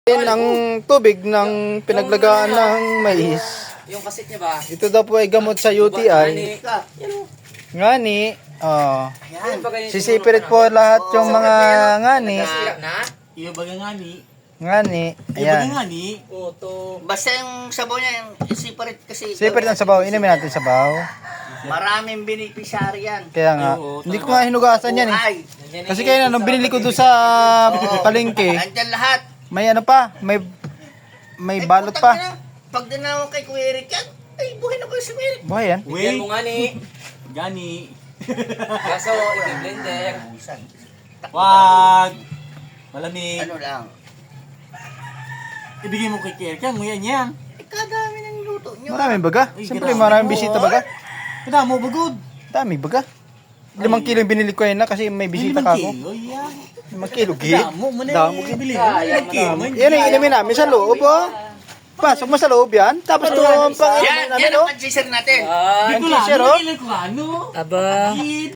Ang tubig ng pinaglagaan ng mais. Yung kasit niya ba? Ito daw po ay gamot sa UTI. Ngani. Oh. Sisipirit po lahat yung mga ngani. Na? Iyo baga ngani. Ngani. Iyo baga Ayan. ngani. Oto. Basta yung sabaw niya, yung separate kasi. Sipirit ang sabaw. Inumin natin sabaw. Maraming beneficiary yan. Kaya nga. Hindi ko nga hinugasan yan eh. Ay, Kasi kaya nung binili ko doon sa palengke, nandyan lahat. may ano pa, may Ay, balot putang pa. ina, pag dinaw kay Kuya Eric yan, ay buhay na ko si Kuya Eric. Buhay yan. Bigyan mo nga ni. Gani. Kaso, i-blender. Wag. Malamig. Ano lang. Ibigay mo kay Kerka, nguyan yan. Eh, kadami ng luto nyo. Maraming baga. Ay, Siyempre grabe. maraming bisita baga. Kada mo bagod. Dami baga. 5 kilo yung binili ko yun na kasi may bisita ka ako. Kilo, yan. 5 kilo, git. Damo mo na Damo, yung bibili. Sayang, Kilo, madami. man. Yan ang inumin namin sa loob, oh. Pasok mo sa loob yan. Tapos ito ang pang Yan, namin, yan oh. ang pansisir natin. Ah, Dito Ang lang, t-shirt, oh. nilagay ko ano. aba. Kid.